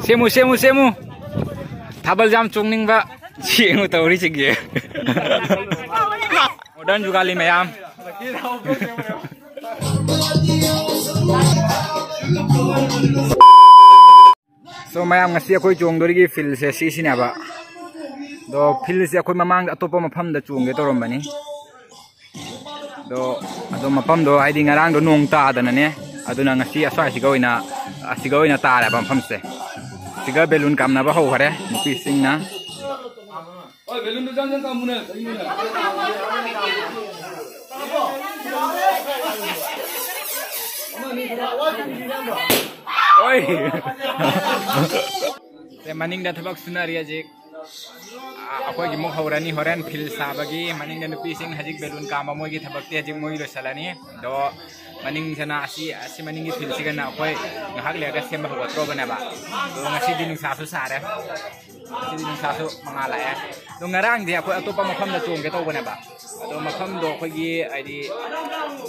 Semu semu semu. Tabal jam chungning ba. Siengu tawri chigi. Modern juga li mayam. So mayam ngasi akoi chung dori gi fil se si sini ba. Do fil se akoi mamang atopa mafam da chung ge torom bani. Do mafam do haidi ngarang do nong ta da na ne. Aduna ngasi aswa sigoina ta ra mafam se. Siga belun kam na ba ho khare nupi sing na. Oi belun do jang kam muna. Oi. Te maning da thabak sunari ajik. Akoi gi mok haurani horen fil sabagi maning da nupi sing hajik belun kam moi gi thabak te hajik moi lo salani do maning sana asi maning gi fil sigan akoi ngahak le ga semba ho tro bana ba do ngasi din sa su sare ngasi din sa su mangala ya do ngarang dia akoi atopa mafam da chung ge to bana ba do mafam do akoi gi aidi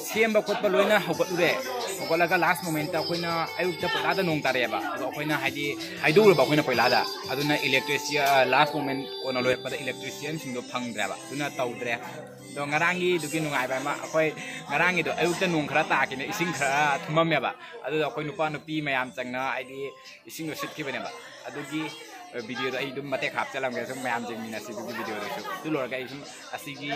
semba khot ba loina hogot ure hogola ga last moment ta akoi na ayuk ta pala da nong tare ba do akoi na haidi haidu ba akoi na poila da aduna electrician last moment kono loi pa da electrician sing do phang dra ba duna tau dre do ngarangi duki nungai ba ma akoi ngarangi do ayuk ta nong khara ta ki ne ising khara thumam ya ba adu akoi nupa nupi mayam changna aidi ising no sit ki bane ba adugi video do ai dum mate khap chalam ge sum mayam jing mina si dugi video do tu lor ga isum asigi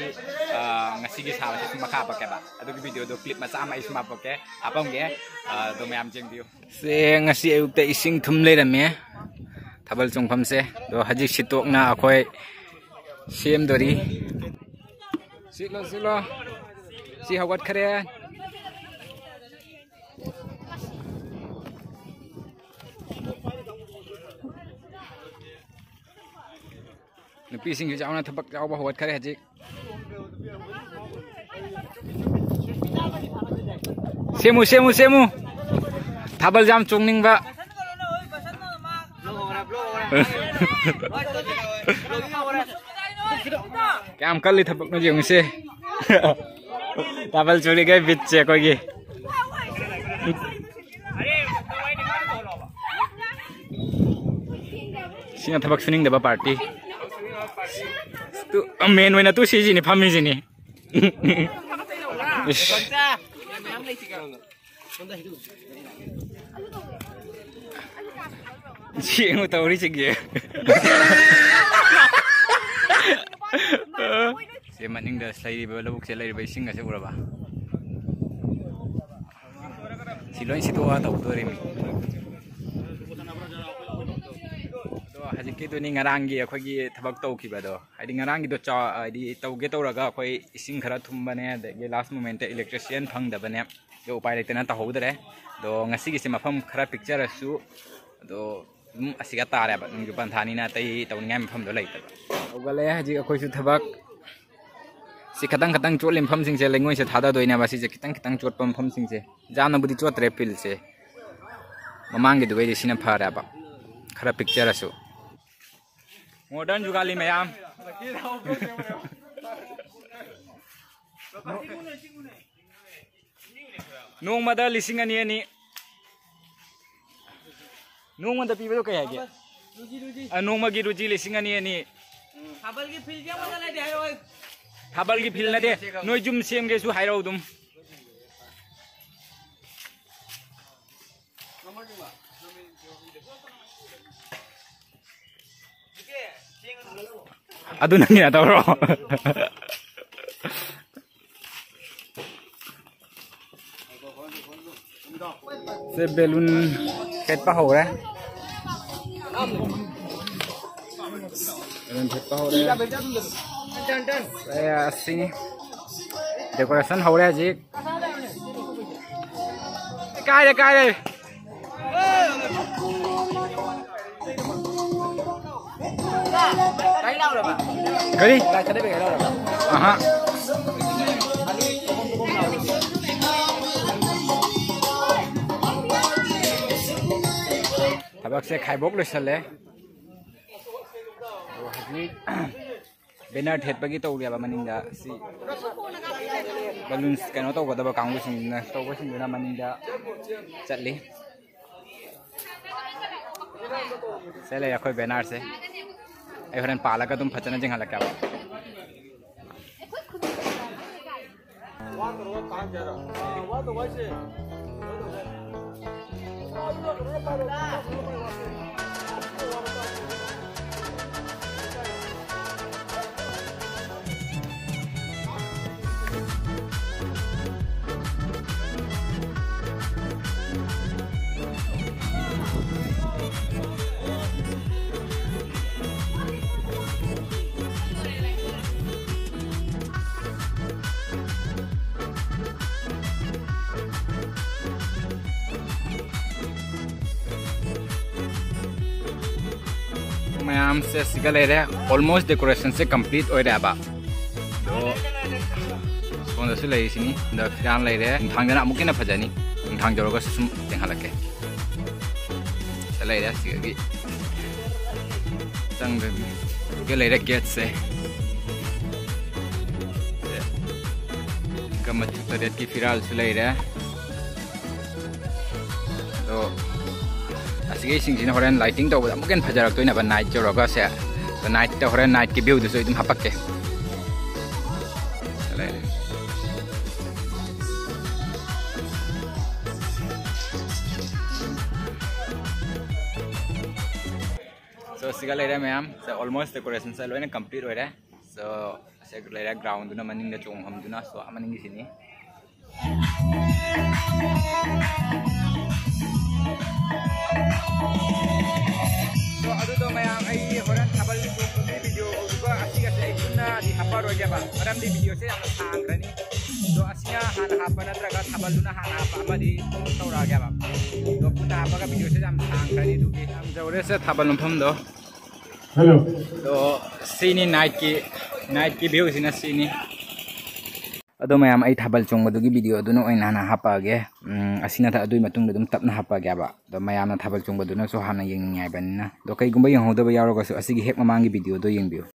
ngasigi sa ba sum makha pa ke ba adugi video do clip ma sa ma isma pa ke apam ge do mayam jing view se ngasi ayuk ta ising thum le rame thabal chungpham se do haji sitok na akoi sem dori silo si hawat khare nupi sing jaw na thabak jaw ba hawat khare haji semu thabal jam chungning ba Kam kali thabak no jeng se tabal churi gai bitche ko gi singa thabak suning da ba party tu main wena tu si ni phami ni Siengu tawri chigi. Se maning da slai ba labuk se lai ba singa se uraba. Siloi situa tau to remi. Do hajiki to ni ngarangi akhoi gi thabak tau ki ba do. Adi ngarangi do cha adi tau ge tau raga akhoi ising khara thum bane de last moment electrician phang da bane. Yo upai le tena ta hodre. Do ngasi gi se mafam khara picture asu do asiga tare ba ngi panthani na tai taw ngam pham do lai ta ogale haji akhoi su thabak si khatang cholim pham sing se lengoi se thada doina ba si je kitang chot pam pham sing se jana budi chot repil se mamang gi dubai sina phara ba khara picture asu modern jugali mayam nong mada lising ani nong mada pibo kaya ge nong magi ruji lising ani habal gi fil ja mada na de hayo habal gi fil na de noi jum sem ge su hairo dum adu nang ya tawro se belun ket pa ho ra belun ket pa ho ra saya sini decoration ho ra ji kai đây cái đâu rồi bà cái đi cái đấy cái đâu rồi hả bác sẽ khai bốc lên sân banner thiệt bagi tàu dia maning da si balloons cái nó tàu vào càng cái sinh tàu cái sinh là maning da chặt đi से ले अखोई banner से ए हरन पाला का तुम फचना जिंग हलक क्या मैम से सिगा ले रहे ऑलमोस्ट डेकोरेशन से कंप्लीट हो रहा है बा तो कौन से ले इसी नहीं द फिरान ले रहे थांग देना मुके ना फजानी थांग जोरो का सुम देखा लगे चले रहे सिगा की संग के ले रहे गेट से कमत तरेत की फिराल से ले रहे तो asige sing horen lighting tau mungkin fajarak tu na night joroga se night ta horen night ki view du so idum hapakke so siga le raha ma'am so almost decoration sa loina complete ho raha so se le raha ground du na maning da chong ham du na so amaning gi sini so adu do mayam ai horan thabal ko video uga asiga se kunna di hapar ho jaba maram di video se am sangrani so asia han hapa natraga thabal duna han hapa amadi taura ga ba do kunna hapa ga video se am sangrani du ki am jawre se thabal nompham do hello so sini night ki view sina sini ado mayam ai thabal chongba du video du no oina na hapa ge asina tha adui matung dum tapna hapa ge ba do mayam na thabal chongba du na so hana yeng ngai ban na do kai gumba yang hoda ba yaro ga so asigi hek mamang gi video do yeng biu